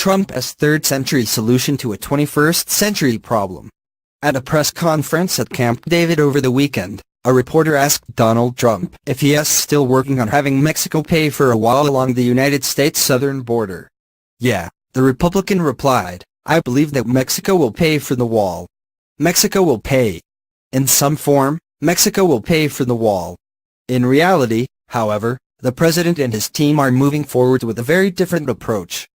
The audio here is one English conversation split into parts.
Trump's third-century solution to a 21st-century problem. At a press conference at Camp David over the weekend, a reporter asked Donald Trump if he is still working on having Mexico pay for a wall along the United States southern border. "Yeah," the Republican replied, "I believe that Mexico will pay for the wall. Mexico will pay. In some form, Mexico will pay for the wall." In reality, however, the president and his team are moving forward with a very different approach.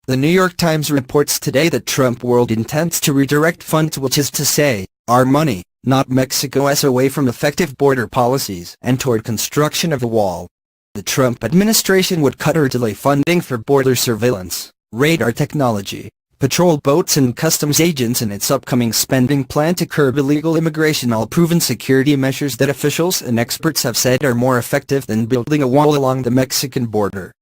The New York Times reports today that Trump world intends to redirect funds, which is to say, our money, not Mexico's, away from effective border policies and toward construction of a wall. The Trump administration would cut or delay funding for border surveillance, radar technology, patrol boats and customs agents in its upcoming spending plan to curb illegal immigration, all proven security measures that officials and experts have said are more effective than building a wall along the Mexican border.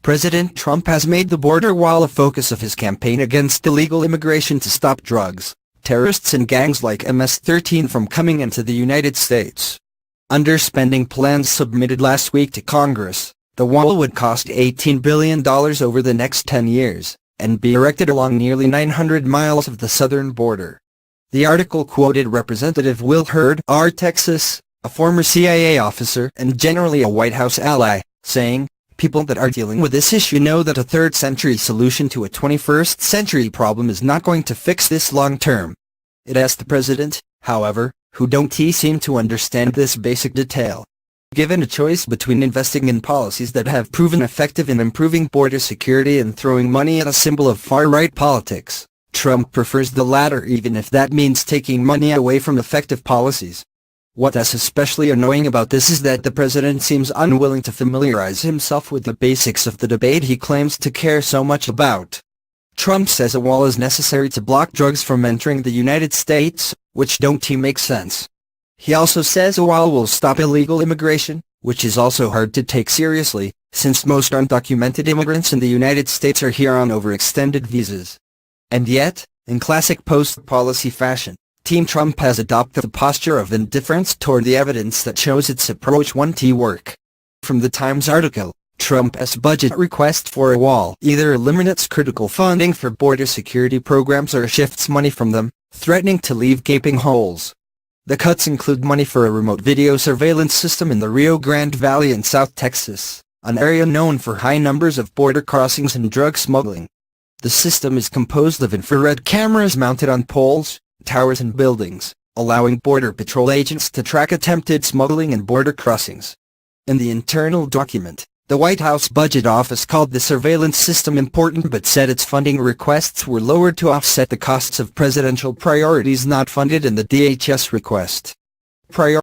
President Trump has made the border wall a focus of his campaign against illegal immigration to stop drugs, terrorists and gangs like MS-13 from coming into the United States. Under spending plans submitted last week to Congress, the wall would cost $18 billion over the next 10 years, and be erected along nearly 900 miles of the southern border. The article quoted Representative Will Hurd, R. Texas, a former CIA officer and generally a White House ally, saying, "People that are dealing with this issue know that a third-century solution to a 21st-century problem is not going to fix this long-term." It asked the president, however, who don't seem to understand this basic detail. Given a choice between investing in policies that have proven effective in improving border security and throwing money at a symbol of far-right politics, Trump prefers the latter, even if that means taking money away from effective policies. What is especially annoying about this is that the president seems unwilling to familiarize himself with the basics of the debate he claims to care so much about. Trump says a wall is necessary to block drugs from entering the United States, which don't make sense. He also says a wall will stop illegal immigration, which is also hard to take seriously, since most undocumented immigrants in the United States are here on overextended visas. And yet, in classic post-policy fashion, Team Trump has adopted a posture of indifference toward the evidence that shows its approach won't work. From the Times article, Trump's budget request for a wall either eliminates critical funding for border security programs or shifts money from them, threatening to leave gaping holes. The cuts include money for a remote video surveillance system in the Rio Grande Valley in South Texas, an area known for high numbers of border crossings and drug smuggling. The system is composed of infrared cameras mounted on poles, towers and buildings, allowing Border Patrol agents to track attempted smuggling and border crossings. In the internal document, the White House Budget Office called the surveillance system important but said its funding requests were lowered to offset the costs of presidential priorities not funded in the DHS request.